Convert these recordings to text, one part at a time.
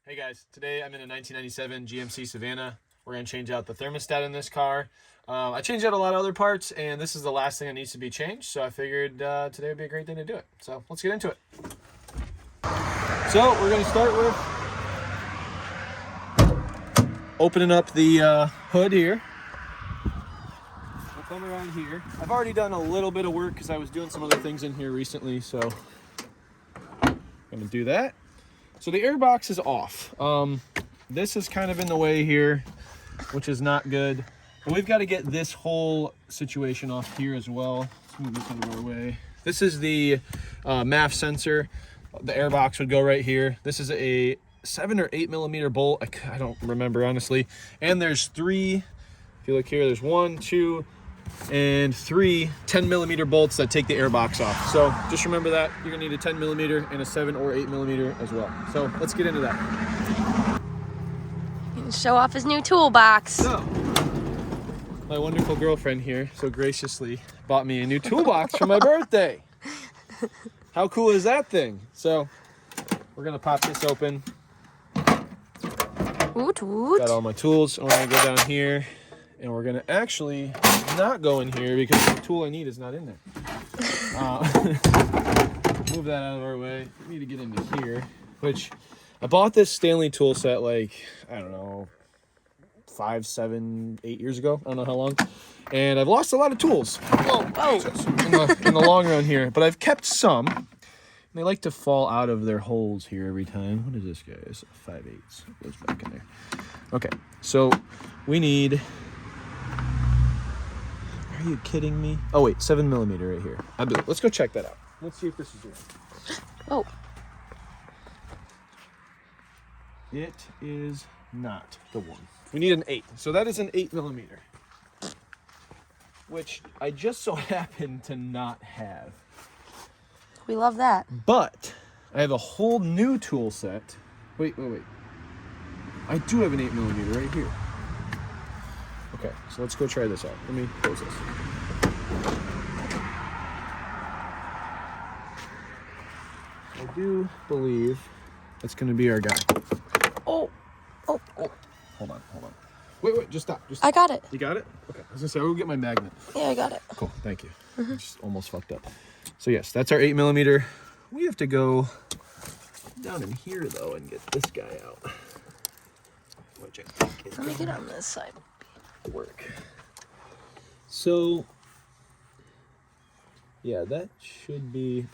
Hey guys, today I'm in a 1997 GMC Savana. We're going to change out the thermostat in this car. I changed out a lot of other parts, and this is the last thing that needs to be changed, so I figured today would be a great day to do it. So let's get into it. So we're going to start with opening up the hood here. We'll come around here. I've already done a little bit of work because I was doing some other things in here recently, so I'm going to do that. So the air box is off. This is kind of in the way here, which is not good. And we've got to get this whole situation off here as well. Let's move this out of our way. This is the MAF sensor. The air box would go right here. This is a 7 or 8 millimeter bolt. I don't remember honestly. And there's three, if you look here, there's 1, 2, and 3 10 millimeter bolts that take the air box off. So just remember that you're gonna need a 10 millimeter and a 7 or 8 millimeter as well. So let's get into that. He can show off his new toolbox. So my wonderful girlfriend here so graciously bought me a new toolbox for my birthday. How cool is that thing? So we're gonna pop this open. Woot woot. Got all my tools, and we're gonna go down here, and we're gonna actually not go in here because the tool I need is not in there. Move that out of our way. We need to get into here, which I bought this Stanley tool set like, I don't know, 5, 7, 8 years ago. I don't know how long. And I've lost a lot of tools in the long run here, but I've kept some. And they like to fall out of their holes here every time. What is this, guys? 5/8 goes back in there. Okay, so we need... Are you kidding me? Oh wait, 7 millimeter right here. Let's go check that out. Let's see if this is it. Oh. It is not the one. We need an 8. So that is an 8 millimeter, which I just so happen to not have. We love that. But I have a whole new tool set. Wait. I do have an 8 millimeter right here. Okay, so let's go try this out. Let me close this. I do believe that's going to be our guy. Oh. Hold on. Wait, just stop. I got it. You got it? Okay, I was going to say, I'll go get my magnet. Yeah, I got it. Cool, thank you. Just almost fucked up. So yes, that's our 8 millimeter. We have to go down in here, though, and get this guy out. Which I think is Let me get on this side. work. So yeah, that should be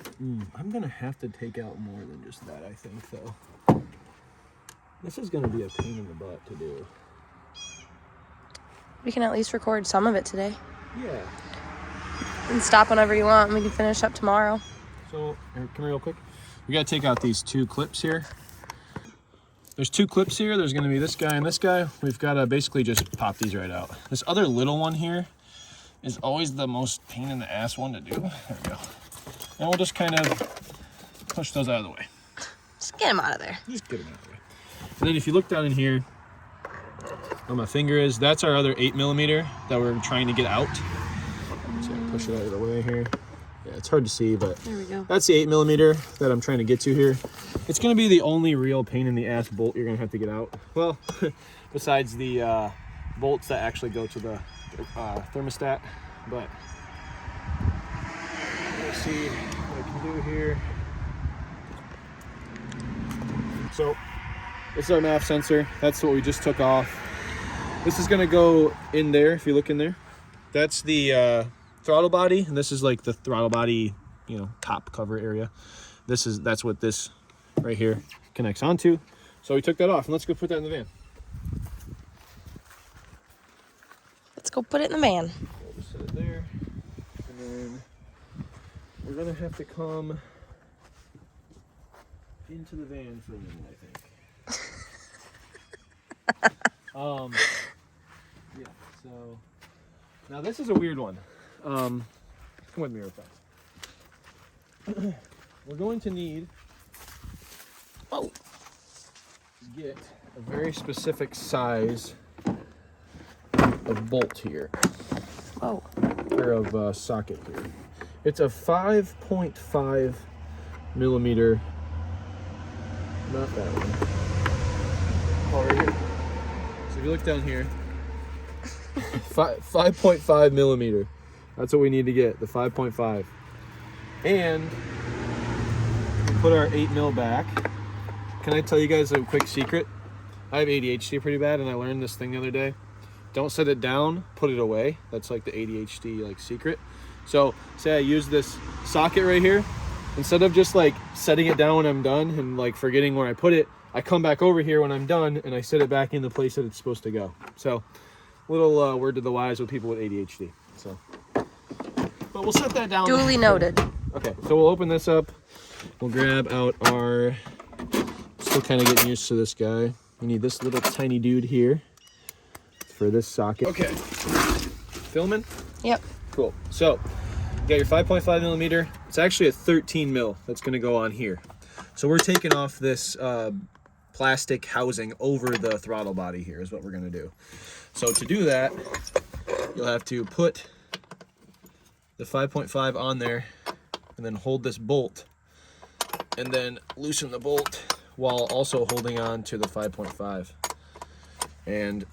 I'm gonna have to take out more than just that, I think, though. This is gonna be a pain in the butt to do. We can at least record some of it today. Yeah. And stop whenever you want and we can finish up tomorrow. So here, come here real quick. We gotta take out these 2 clips here. There's 2 clips here. There's gonna be this guy and this guy. We've gotta basically just pop these right out. This other little one here is always the most pain in the ass one to do. There we go. And we'll just kind of push those out of the way. Just get him out of there. Just get them out of the way. And then if you look down in here, where my finger is, that's our other 8 millimeter that we're trying to get out. So push it out of the way here. Yeah, it's hard to see, but there we go. That's the 8 millimeter that I'm trying to get to here. It's going to be the only real pain in the ass bolt you're going to have to get out. Well, besides the bolts that actually go to the thermostat. But let's see what I can do here. So this is our MAF sensor. That's what we just took off. This is going to go in there, if you look in there. That's the throttle body, and this is like the throttle body, top cover area. That's what this right here connects onto. So we took that off, and let's go put that in the van. Let's go put it in the van. We'll just set it there, and then we're gonna have to come into the van for a minute, I think. Yeah. So now this is a weird one. Come with me real fast. We're going to need to get a very specific size of bolt here. Oh. Or of socket here. It's a 5.5 millimeter. Not that one. Paul, right here. So if you look down here, 5.5 millimeter. That's what we need to get, the 5.5. And we put our 8 mil back. Can I tell you guys a quick secret? I have ADHD pretty bad, and I learned this thing the other day. Don't set it down, put it away. That's like the ADHD like secret. So say I use this socket right here. Instead of just like setting it down when I'm done and like forgetting where I put it, I come back over here when I'm done and I set it back in the place that it's supposed to go. So little word to the wise with people with ADHD. So, but we'll set that down. Duly noted. Okay, so we'll open this up. We'll grab out our, still kind of getting used to this guy. We need this little tiny dude here for this socket. Okay, filming? Yep. Cool. So, you got your 5.5 millimeter. It's actually a 13 mil that's gonna go on here. So we're taking off this plastic housing over the throttle body here is what we're gonna do. So to do that, you'll have to put the 5.5 on there and then hold this bolt and then loosen the bolt while also holding on to the 5.5. And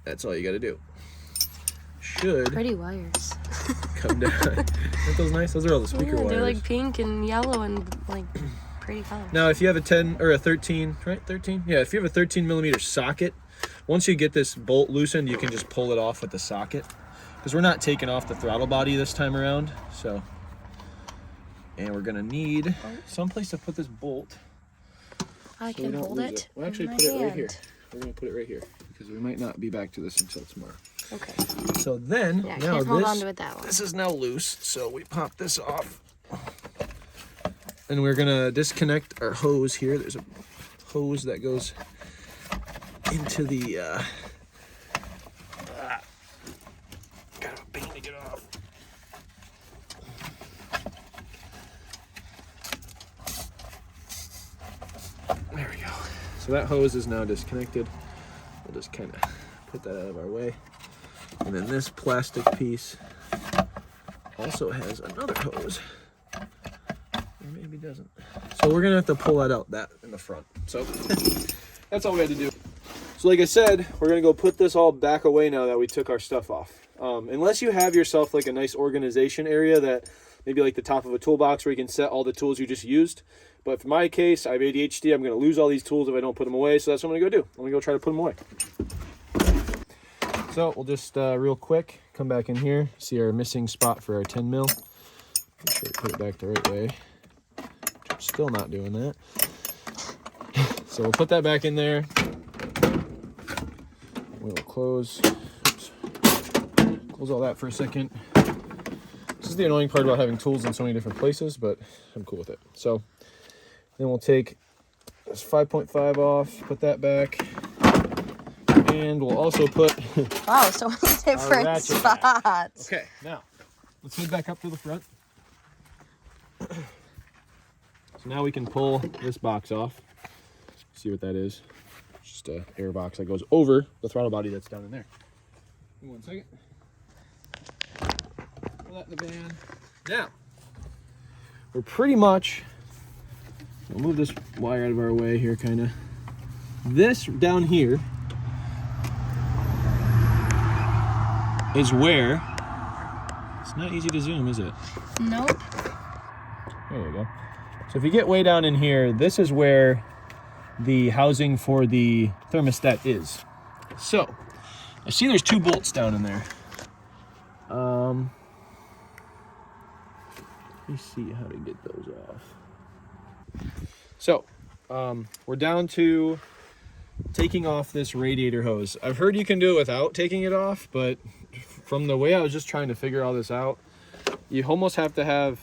that's all you gotta do. Should Pretty wires. come down. Aren't those nice? Those are all the speaker wires. They're like pink and yellow and like pretty colors. Now, if you have a 10 or a 13, right? 13? Yeah, if you have a 13 millimeter socket, once you get this bolt loosened, you can just pull it off with the socket. Because we're not taking off the throttle body this time around. So, and we're gonna need someplace to put this bolt. I can hold it. We'll actually put it right here. We're gonna put it right here because we might not be back to this until tomorrow. Okay. So then, yeah, now can't hold on to it that long. this is now loose, so we pop this off. And we're gonna disconnect our hose here. There's a hose that goes into the, got a pain to get off. There we go. So that hose is now disconnected. We'll just kind of put that out of our way. And then this plastic piece also has another hose. Or maybe doesn't. So we're gonna have to pull that out in the front. So that's all we had to do. So like I said, we're gonna go put this all back away now that we took our stuff off. Unless you have yourself like a nice organization area that maybe like the top of a toolbox where you can set all the tools you just used. But for my case, I have ADHD. I'm gonna lose all these tools if I don't put them away. So that's what I'm gonna go do. I'm gonna go try to put them away. So we'll just real quick come back in here, see our missing spot for our 10 mil. Make sure to put it back the right way. I'm still not doing that. So we'll put that back in there. We'll close all that for a second. This is the annoying part about having tools in so many different places, but I'm cool with it. So then we'll take this 5.5 off, put that back. And we'll also put wow, so many different spots. Okay, now let's head back up to the front. So now we can pull this box off. See what that is. It's just an air box that goes over the throttle body that's down in there. Give me 1 second. Pull that in the van. Now, we're pretty much, we'll move this wire out of our way here kind of. This down here is where, it's not easy to zoom, is it? Nope. There we go. So if you get way down in here, this is where the housing for the thermostat is. So, I see there's 2 bolts down in there. Let me see how to get those off. So, we're down to taking off this radiator hose. I've heard you can do it without taking it off, but from the way I was just trying to figure all this out, you almost have to have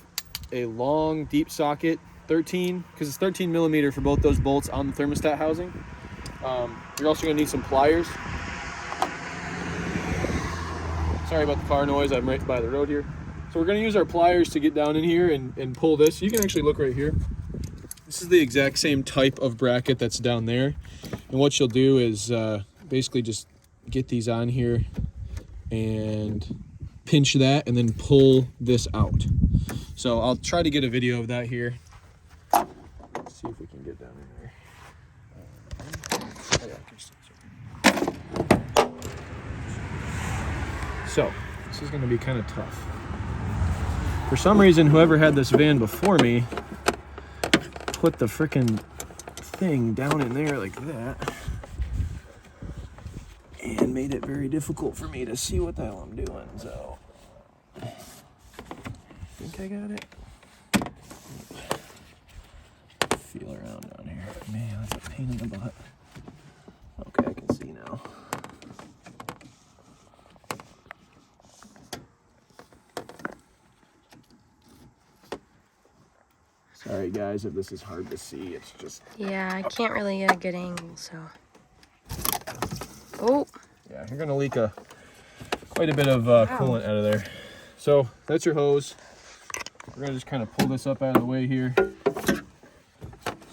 a long, deep socket, 13, because it's 13 millimeter for both those bolts on the thermostat housing. You're also going to need some pliers. Sorry about the car noise, I'm right by the road here. So we're going to use our pliers to get down in here and pull this. You can actually look right here. This is the exact same type of bracket that's down there. And what you'll do is basically just get these on here and pinch that and then pull this out. So I'll try to get a video of that here. Let's see if we can get down in there. Oh, yeah, So, this is going to be kind of tough. For some reason, whoever had this van before me put the frickin' thing down in there like that and made it very difficult for me to see what the hell I'm doing. So, I think I got it. Feel around down here. Man, that's a pain in the butt. Okay, I can see now. Sorry guys if this is hard to see, it's just... Yeah, I can't really get a good angle, so. Oh. Yeah, you're gonna leak quite a bit of coolant out of there. So that's your hose. We're gonna just kind of pull this up out of the way here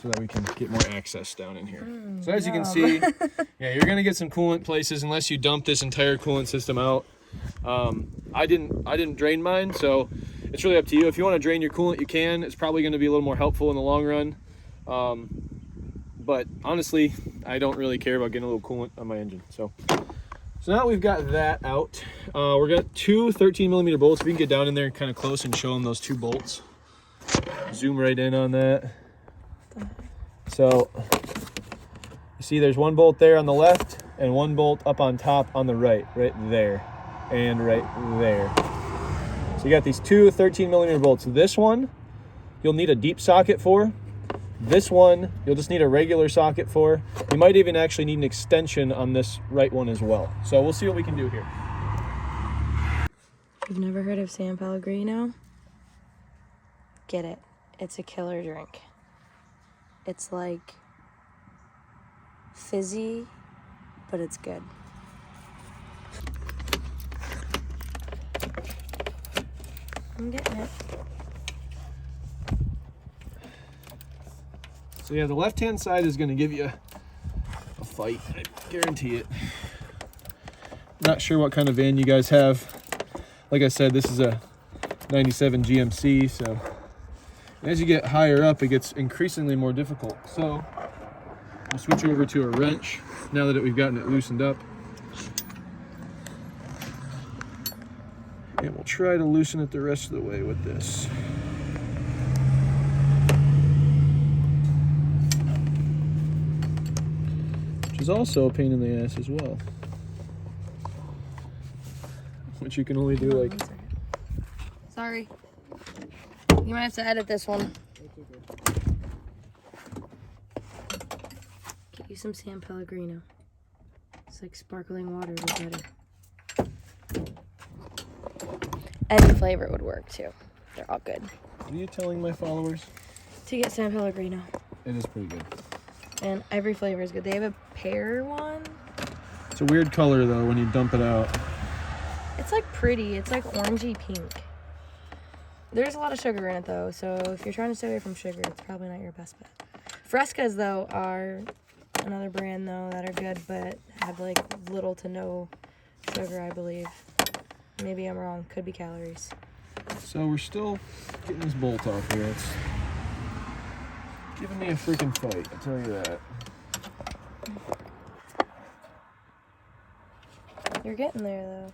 so that we can get more access down in here. So as you can see, yeah, you're gonna get some coolant places unless you dump this entire coolant system out. I didn't drain mine, so it's really up to you. If you want to drain your coolant, you can. It's probably going to be a little more helpful in the long run. But honestly, I don't really care about getting a little coolant on my engine. So now we've got that out. We're got two 13mm bolts. We can get down in there kind of close and show them those two bolts. Zoom right in on that. So you see there's one bolt there on the left and one bolt up on top on the right there, and right there. So you got these two 13mm bolts. This one, you'll need a deep socket for. This one, you'll just need a regular socket for. You might even actually need an extension on this right one as well. So we'll see what we can do here. You've never heard of San Pellegrino? Get it. It's a killer drink. It's like fizzy, but it's good. I'm getting it. So yeah, the left-hand side is going to give you a fight, I guarantee it. Not sure what kind of van you guys have. Like I said, this is a 97 GMC, so as you get higher up, it gets increasingly more difficult. So I'll switch over to a wrench now that we've gotten it loosened up. And we'll try to loosen it the rest of the way with this. Which is also a pain in the ass as well. Which you can only do like... Sorry. You might have to edit this one. Get you some San Pellegrino. It's like sparkling water, but better. Any flavor would work too. They're all good. What are you telling my followers? To get San Pellegrino. It is pretty good. And every flavor is good. They have a pear one. It's a weird color though when you dump it out. It's like pretty. It's like orangey pink. There's a lot of sugar in it though, so if you're trying to stay away from sugar, it's probably not your best bet. Frescas though are another brand though that are good, but have like little to no sugar, I believe. Maybe I'm wrong. Could be calories. So we're still getting this bolt off here. It's giving me a freaking fight, I'll tell you that. You're getting there though.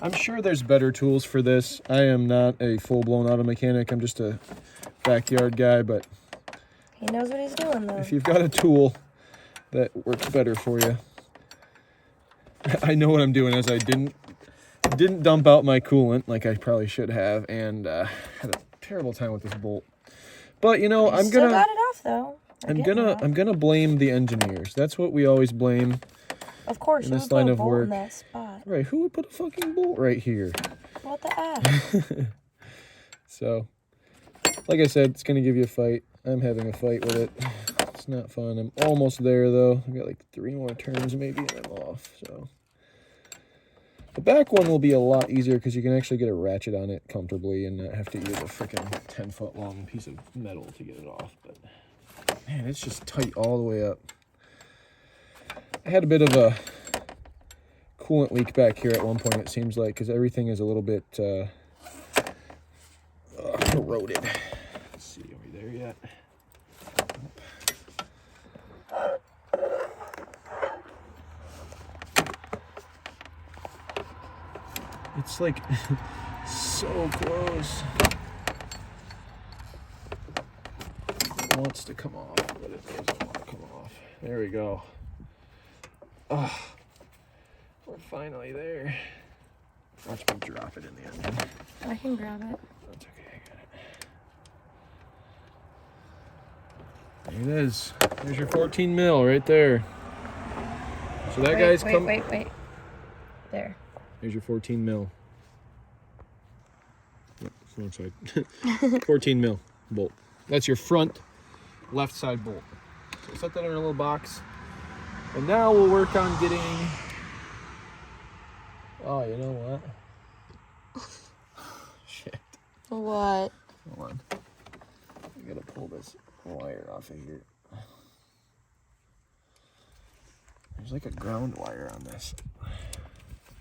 I'm sure there's better tools for this. I am not a full-blown auto mechanic. I'm just a backyard guy, but He knows what he's doing though. if you've got a tool that works better for you. I know what I'm doing, as I didn't dump out my coolant like I probably should have, and had a terrible time with this bolt. But you know, I'm still gonna got it off though. I'm gonna blame the engineers. That's what we always blame. Of course, in you this would put line a of bolt work. in that spot. Right, who would put a fucking bolt right here? What the F? So, like I said, it's gonna give you a fight. I'm having a fight with it. It's not fun. I'm almost there though. I've got like 3 more turns maybe and I'm off. So the back one will be a lot easier because you can actually get a ratchet on it comfortably and not have to use a freaking 10-foot long piece of metal to get it off. But man, it's just tight all the way up. I had a bit of a coolant leak back here at one point, it seems like, because everything is a little bit corroded. Let's see, are we there yet? It's like so close. It wants to come off, but it doesn't want to come off. There we go. Oh, we're finally there. Watch me drop it in the onion. I can grab it. That's okay, I got it. There it is. There's your 14 mil right there. So that guy's come. Wait. There. There's your 14 mil. Yep, wrong side. 14 mil bolt. That's your front left side bolt. So set that in a little box. And now we'll work on getting. Oh, you know what? Shit. What? Hold on. I gotta pull this wire off of here. There's like a ground wire on this.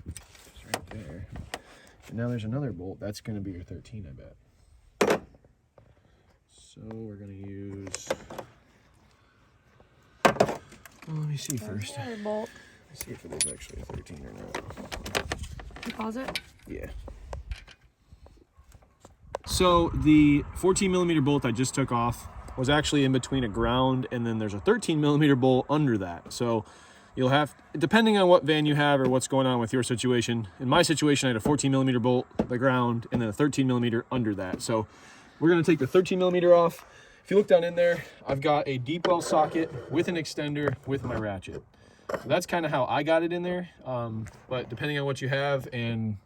It's right there. And now there's another bolt. That's gonna be your 13, I bet. So we're gonna use. Well, let me see first. Another bolt. Let's see if it is actually a 13 or not. You pause it? Yeah. So the 14 millimeter bolt I just took off was actually in between a ground, and then there's a 13 millimeter bolt under that. So you'll have, depending on what van you have or what's going on with your situation. In my situation, I had a 14 millimeter bolt, the ground, and then a 13 millimeter under that. So we're gonna take the 13 millimeter off. If you look down in there, I've got a deep well socket with an extender with my ratchet. So that's kind of how I got it in there. But depending on what you have and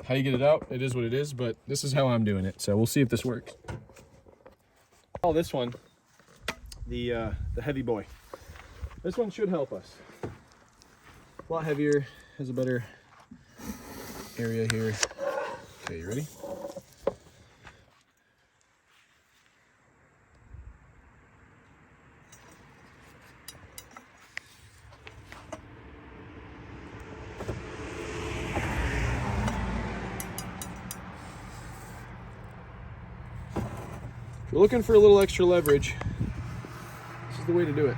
how you get it out, it is what it is. But this is how I'm doing it. So we'll see if this works. Oh, this one, the heavy boy. This one should help us. A lot heavier, has a better area here. Okay, you ready? If you're looking for a little extra leverage, this is the way to do it.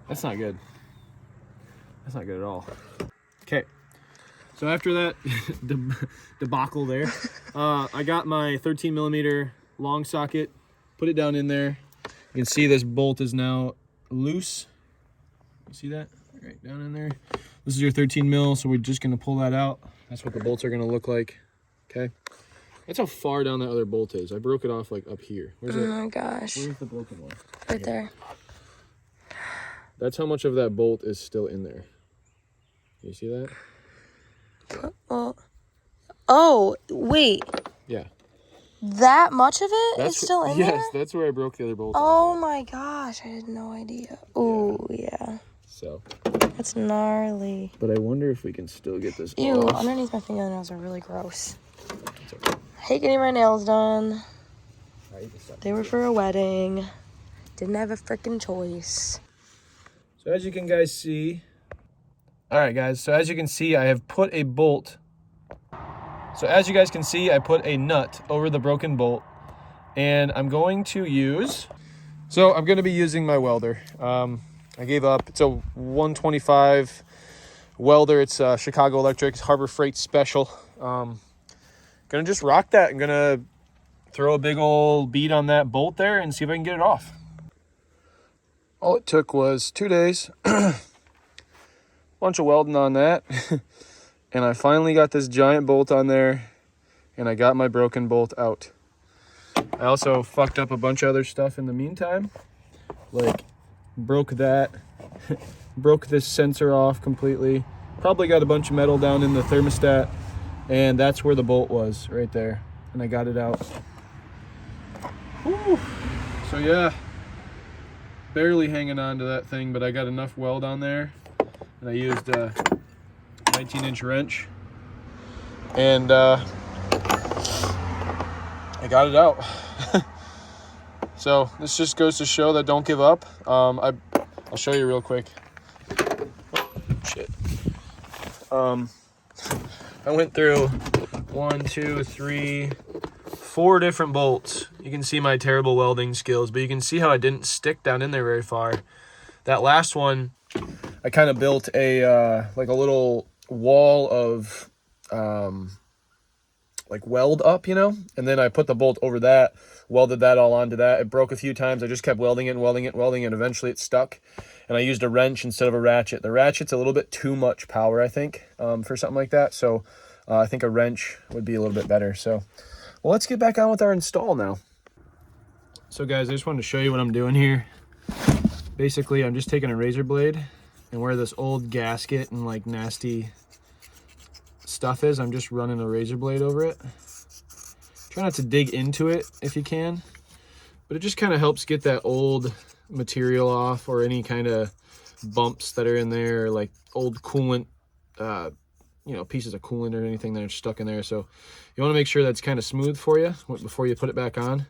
That's not good. That's not good at all. Okay. So after that debacle there, I got my 13 millimeter long socket, put it down in there. You can see this bolt is now loose. You see that? Right down in there. This is your 13 mil, so we're just gonna pull that out. That's what the bolts are gonna look like. Okay. That's how far down that other bolt is. I broke it off like up here. Where's it? Oh my gosh. Where's the broken one? Right there. That's how much of that bolt is still in there. You see that? Oh, wait. Yeah. That much of it is still in there? Yes, that's where I broke the other bolt. Oh my gosh, I had no idea. Oh, yeah. So. That's gnarly. But I wonder if we can still get this Ew, off. underneath my fingernails are really gross. It's okay. I hate getting my nails done. Right, They were for a wedding. Didn't have a freaking choice. So as you can guys see, all right guys, so as you can see, I have put a bolt. So as you guys can see, I put a nut over the broken bolt, and I'm going to use, so I'm going to be using my welder. I gave up. It's a 125 welder. It's Chicago Electric Harbor Freight Special. Gonna just rock that. I'm gonna throw a big old bead on that bolt there and see if I can get it off. All it took was 2 days, bunch of welding on that, and I finally got this giant bolt on there, and I got my broken bolt out. I also fucked up a bunch of other stuff in the meantime, like broke that, broke this sensor off completely, probably got a bunch of metal down in the thermostat, and that's where the bolt was, right there, and I got it out. Whew. So yeah, barely hanging on to that thing, but I got enough weld on there, and I used a 19-inch wrench, and I got it out. So this just goes to show that don't give up. I'll show you real quick. Oh, shit. I went through 1, 2, 3, 4 different bolts. You can see my terrible welding skills, but you can see how I didn't stick down in there very far. That last one, I kind of built a like a little wall of like weld up, you know, and then I put the bolt over that, welded that all onto that. It broke a few times. I just kept welding it and welding it and welding it, and eventually it stuck. And I used a wrench instead of a ratchet. The ratchet's a little bit too much power, I think, for something like that. So I think a wrench would be a little bit better. So, well, let's get back on with our install now. So guys, I just wanted to show you what I'm doing here. Basically, I'm just taking a razor blade, and where this old gasket and like nasty stuff is, I'm just running a razor blade over it. Try not to dig into it if you can, but it just kind of helps get that old material off, or any kind of bumps that are in there, like old coolant, you know, pieces of coolant or anything that are stuck in there. So you want to make sure that's kind of smooth for you before you put it back on.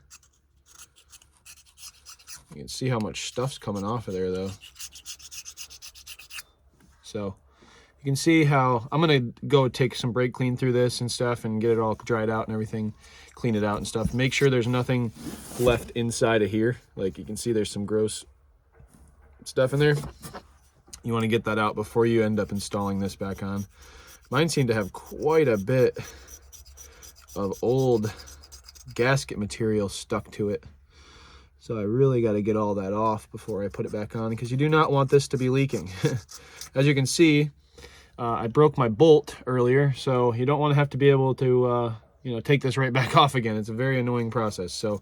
You can see how much stuff's coming off of there though. So you can see how I'm gonna go take some brake clean through this and stuff and get it all dried out and everything, clean it out and stuff. Make sure there's nothing left inside of here. Like you can see there's some gross stuff in there. You want to get that out before you end up installing this back on. Mine seemed to have quite a bit of old gasket material stuck to it. So I really got to get all that off before I put it back on, because you do not want this to be leaking. As you can see, I broke my bolt earlier, so you don't want to have to be able to you know, take this right back off again. It's a very annoying process. So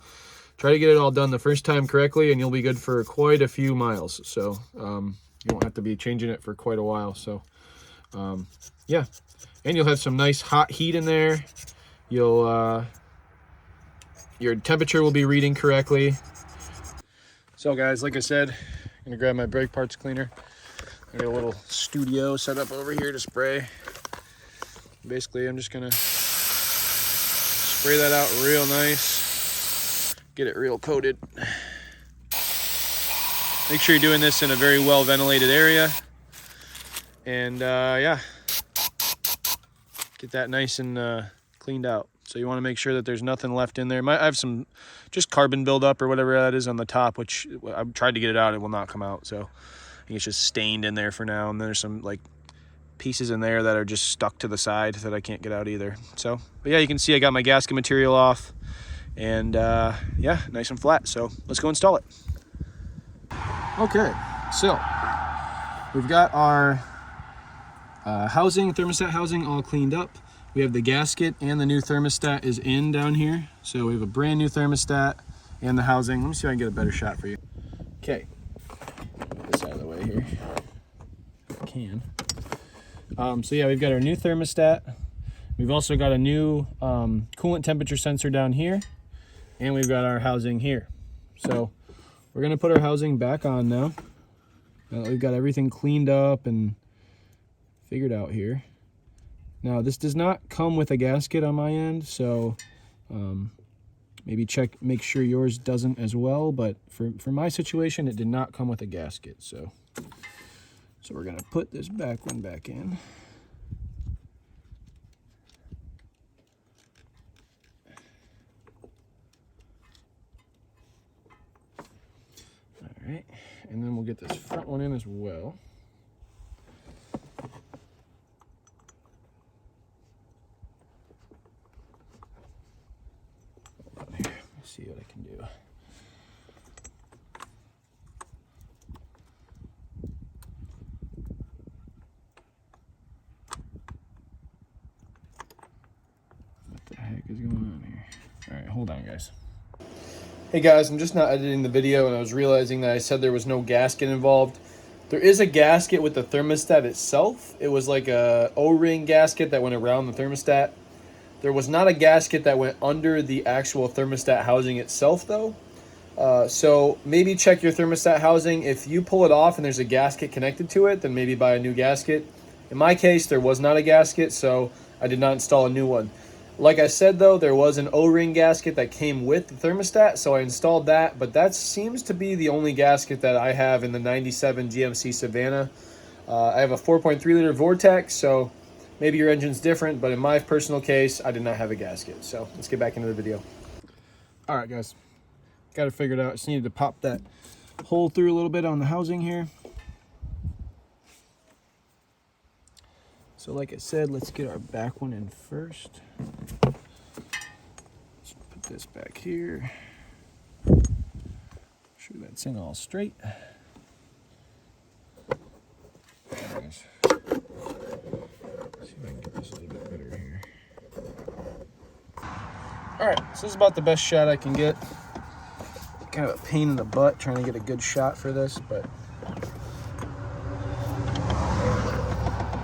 try to get it all done the first time correctly, and you'll be good for quite a few miles. So you won't have to be changing it for quite a while. So yeah, and you'll have some nice hot heat in there. You'll your temperature will be reading correctly. So guys, like I said, I'm gonna grab my brake parts cleaner. I got a little studio set up over here to spray. Basically, I'm just gonna spray that out real nice, get it real coated. Make sure you're doing this in a very well ventilated area, and yeah, get that nice and cleaned out. So you want to make sure that there's nothing left in there. I have some just carbon buildup or whatever that is on the top, which I've tried to get it out, it will not come out. So I think it's just stained in there for now, and there's some like pieces in there that are just stuck to the side that I can't get out either. So, but yeah, you can see I got my gasket material off, and yeah, nice and flat. So let's go install it. Okay, so we've got our thermostat housing all cleaned up. We have the gasket and the new thermostat is in down here. So we have a brand new thermostat and the housing. Let me see if I can get a better shot for you. Okay, get this out of the way here. If I can. So yeah, we've got our new thermostat. We've also got a new coolant temperature sensor down here, and we've got our housing here. So we're gonna put our housing back on now. Now that we've got everything cleaned up and figured out here. Now this does not come with a gasket on my end, so maybe make sure yours doesn't as well. But for my situation, it did not come with a gasket. So we're gonna put this back one back in. All right, and then we'll get this front one in as well. Hold on here, let's see what I can do. What the heck is going on here? All right, hold on, guys. Hey guys, I'm just not editing the video, and I was realizing that I said there was no gasket involved. There is a gasket with the thermostat itself. It was like a O-ring gasket that went around the thermostat. There was not a gasket that went under the actual thermostat housing itself though. So maybe check your thermostat housing. If you pull it off and there's a gasket connected to it, then maybe buy a new gasket. In my case, there was not a gasket, so I did not install a new one. Like I said though, there was an O-ring gasket that came with the thermostat, so I installed that, but that seems to be the only gasket that I have in the 97 GMC Savana. I have a 4.3 liter Vortec, so Maybe your engine's different, but in my personal case, I did not have a gasket. So let's get back into the video. All right, guys, got it figured out. Just needed to pop that hole through a little bit on the housing here. So like I said, let's get our back one in first. Let's put this back here. Sure that's in all straight. Nice. See if I can get this a little bit better here. All right, so this is about the best shot I can get. Kind of a pain in the butt trying to get a good shot for this, but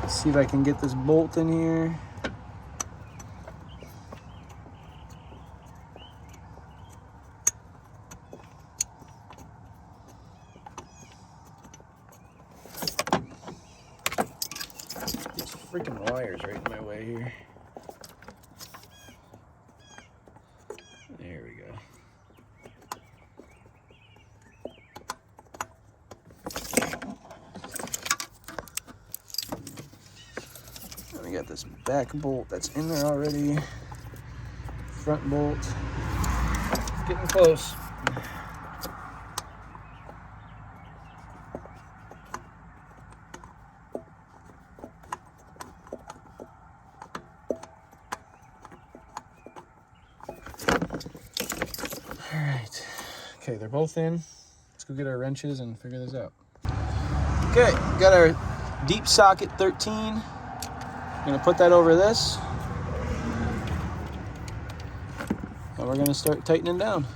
let's see if I can get this bolt in here. These freaking wires right in my way here. There we go. We got this back bolt that's in there already. Front bolt. Getting close. All right. Okay, they're both in. Let's go get our wrenches and figure this out. Okay, got our deep socket 13. I'm gonna put that over this. And we're gonna start tightening down.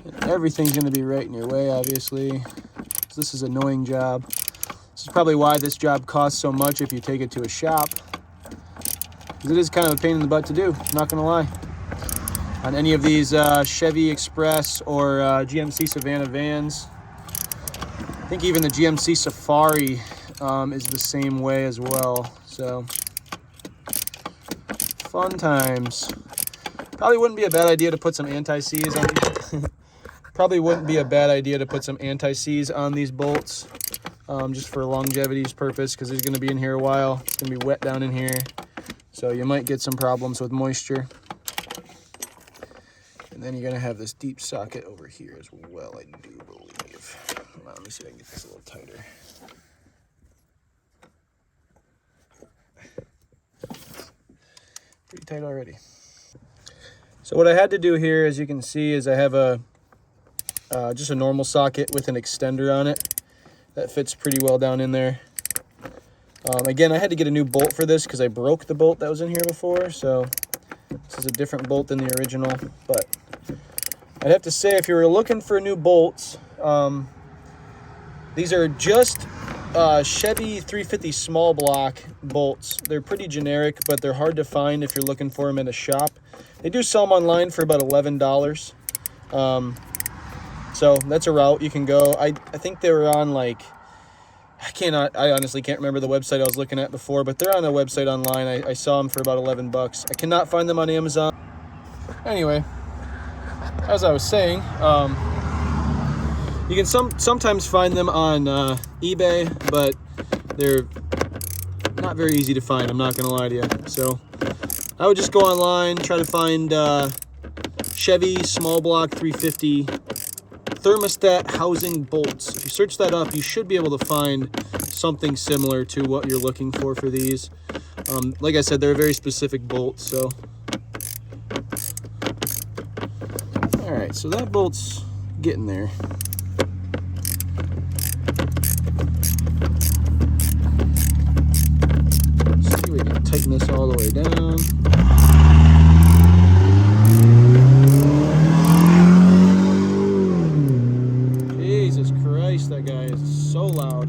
And everything's gonna be right in your way, obviously. This is an annoying job. This is probably why this job costs so much if you take it to a shop. Because it is kind of a pain in the butt to do, not gonna lie. On any of these Chevy Express or GMC Savana vans. I think even the GMC Safari is the same way as well. So, fun times. Probably wouldn't be a bad idea to put some anti-seize on these. Probably wouldn't be a bad idea to put some anti-seize on these bolts. Just for longevity's purpose, because it's going to be in here a while. It's going to be wet down in here, so you might get some problems with moisture. And then you're going to have this deep socket over here as well, I do believe. Hold on, let me see if I can get this a little tighter. Pretty tight already. So what I had to do here, as you can see, is I have a just a normal socket with an extender on it. That fits pretty well down in there. Again, I had to get a new bolt for this because I broke the bolt that was in here before. So this is a different bolt than the original. But I'd have to say, if you were looking for new bolts, these are just Chevy 350 small block bolts. They're pretty generic, but they're hard to find if you're looking for them in a shop. They do sell them online for about $11. So that's a route you can go. I think they were on, like, I honestly can't remember the website I was looking at before, but they're on a website online. I saw them for about $11. I cannot find them on Amazon. Anyway, as I was saying, you can sometimes find them on eBay, but they're not very easy to find, I'm not gonna lie to you. So I would just go online, try to find Chevy small block 350 thermostat housing bolts. If you search that up, you should be able to find something similar to what you're looking for these. Like I said, they're a very specific bolt, so. All right, so that bolt's getting there. Let's see if we can tighten this all the way down. That guy is so loud.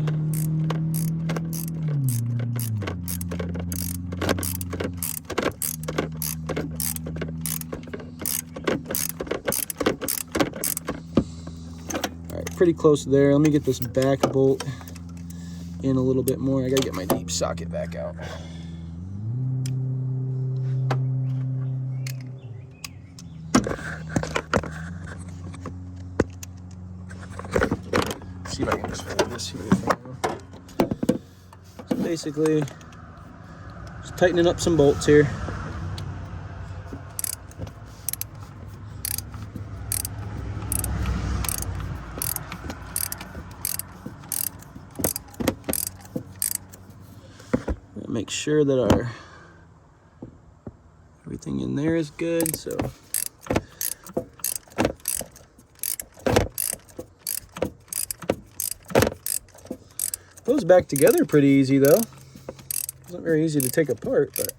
All right, pretty close there. Let me get this back bolt in a little bit more. I gotta get my deep socket back out. See if I can just hold this here for now. So basically, just tightening up some bolts here. Make sure that everything in there is good. So goes back together pretty easy though. It's not very easy to take apart, but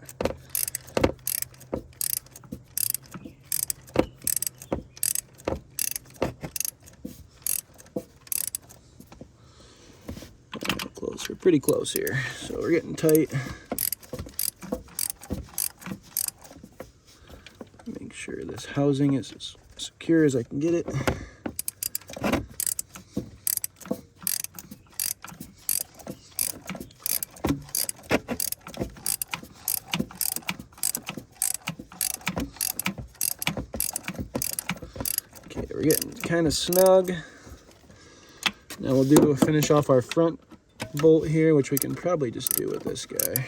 close. We're pretty close here, so we're getting tight. Make sure this housing is as secure as I can get it. Okay, we're getting kind of snug. Now we'll finish off our front bolt here, which we can probably just do with this guy.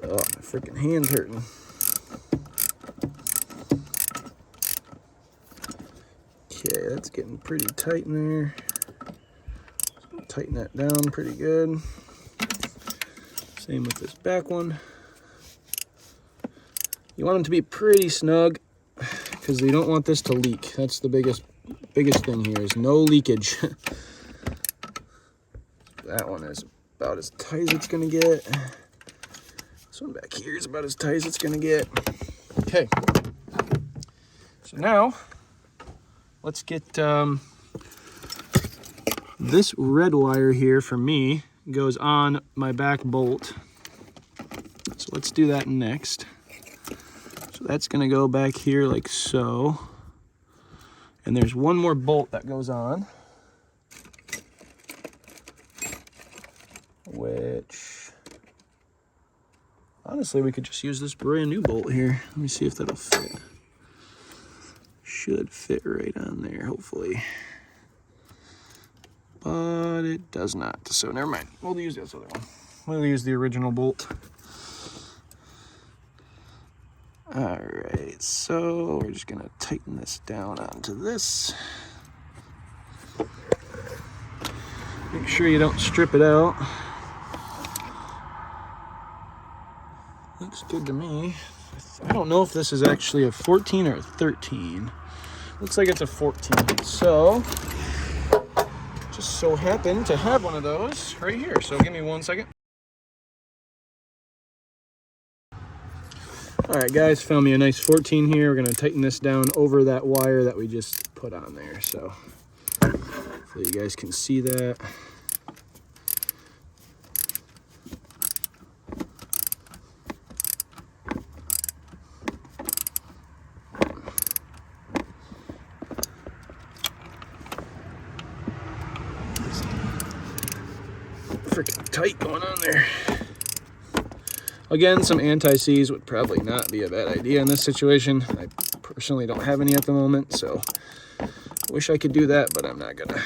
Oh, my freaking hand's hurting. Okay, that's getting pretty tight in there. Tighten that down pretty good. Same with this back one. You want them to be pretty snug because you don't want this to leak. That's the biggest thing here is no leakage. That one is about as tight as it's gonna get. This one back here is about as tight as it's gonna get. Okay. So now let's get this red wire here for me goes on my back bolt. So let's do that next. So that's gonna go back here like so. And there's one more bolt that goes on, which honestly we could just use this brand new bolt here. Let me see if that'll fit. Should fit right on there, hopefully. But it does not, so never mind. We'll use this other one. We'll use the original bolt. All right, so we're just gonna tighten this down onto this. Make sure you don't strip it out. Looks good to me. I don't know if this is actually a 14 or a 13. Looks like it's a 14. So, just so happen to have one of those right here. So give me 1 second. All right, guys, found me a nice 14 here. We're gonna tighten this down over that wire that we just put on there. So hopefully you guys can see that. Freaking tight going on there. Again, some anti-seize would probably not be a bad idea in this situation. I personally don't have any at the moment, so I wish I could do that, but I'm not gonna.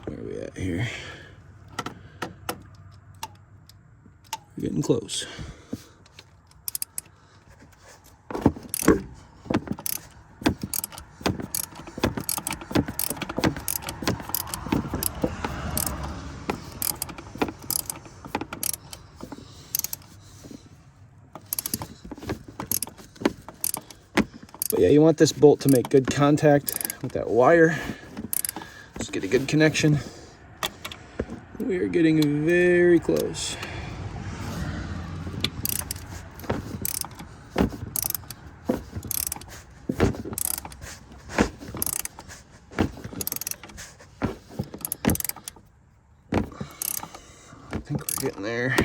Where are we at here? We're getting close. But yeah, you want this bolt to make good contact with that wire. Just get a good connection. We are getting very close. there.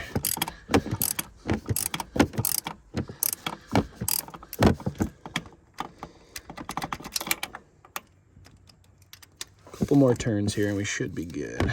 Couple more turns here and we should be good.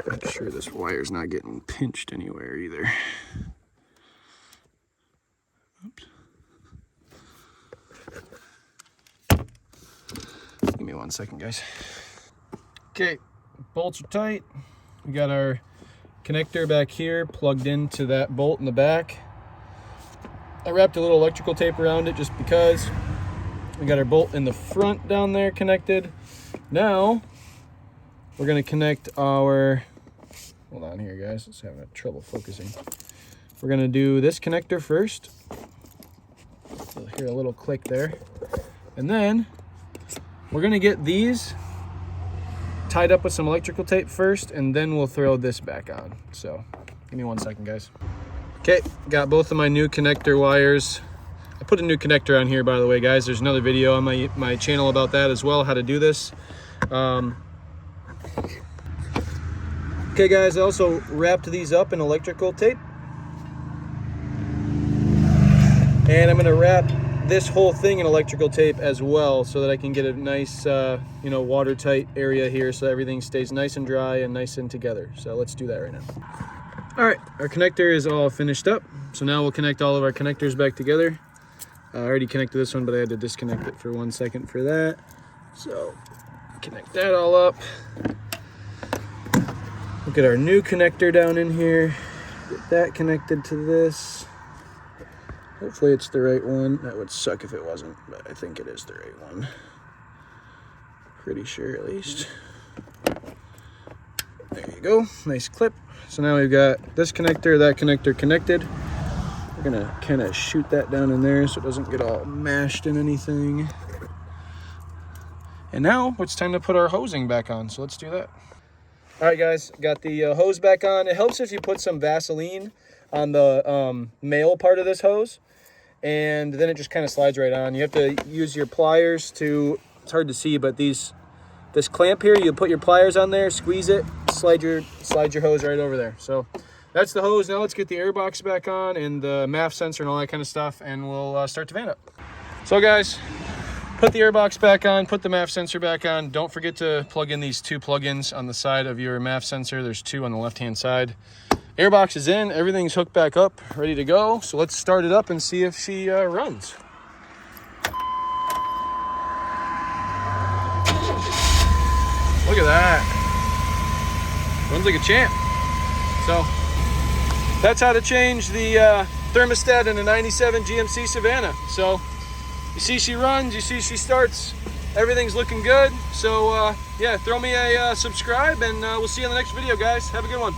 Make sure this wire's not getting pinched anywhere either. Oops. Give me 1 second, guys. Okay, bolts are tight. We got our connector back here plugged into that bolt in the back. I wrapped a little electrical tape around it just because. We got our bolt in the front down there connected. Now we're gonna connect our, hold on here guys, it's having trouble focusing. We're gonna do this connector first. You'll hear a little click there. And then we're gonna get these tied up with some electrical tape first, and then we'll throw this back on. So give me 1 second, guys. Okay, got both of my new connector wires. I put a new connector on here, by the way, guys. There's another video on my channel about that as well, how to do this. Okay guys, I also wrapped these up in electrical tape. And I'm gonna wrap this whole thing in electrical tape as well so that I can get a nice, watertight area here so everything stays nice and dry and nice and together. So let's do that right now. All right, our connector is all finished up. So now we'll connect all of our connectors back together. I already connected this one, but I had to disconnect it for 1 second for that. So connect that all up. We'll get our new connector down in here. Get that connected to this. Hopefully it's the right one. That would suck if it wasn't, but I think it is the right one. Pretty sure at least. There you go, nice clip. So now we've got this connector, that connector connected. We're gonna kind of shoot that down in there so it doesn't get all mashed in anything. And now it's time to put our hosing back on, so let's do that. All right guys, got the hose back on. It helps if you put some Vaseline on the male part of this hose, and then it just kind of slides right on. You have to use your pliers to, it's hard to see, but this clamp here, you put your pliers on there, squeeze it, slide your hose right over there. So that's the hose. Now let's get the air box back on and the MAF sensor and all that kind of stuff, and we'll start the van up. So guys, put the air box back on, put the MAF sensor back on. Don't forget to plug in these 2 plugins on the side of your MAF sensor. There's 2 on the left-hand side. Airbox is in, everything's hooked back up, ready to go. So let's start it up and see if she runs. Look at that. Runs like a champ. So that's how to change the thermostat in a 97 GMC Savana. So you see she runs, you see she starts, everything's looking good. So yeah, throw me a subscribe, and we'll see you in the next video, guys. Have a good one.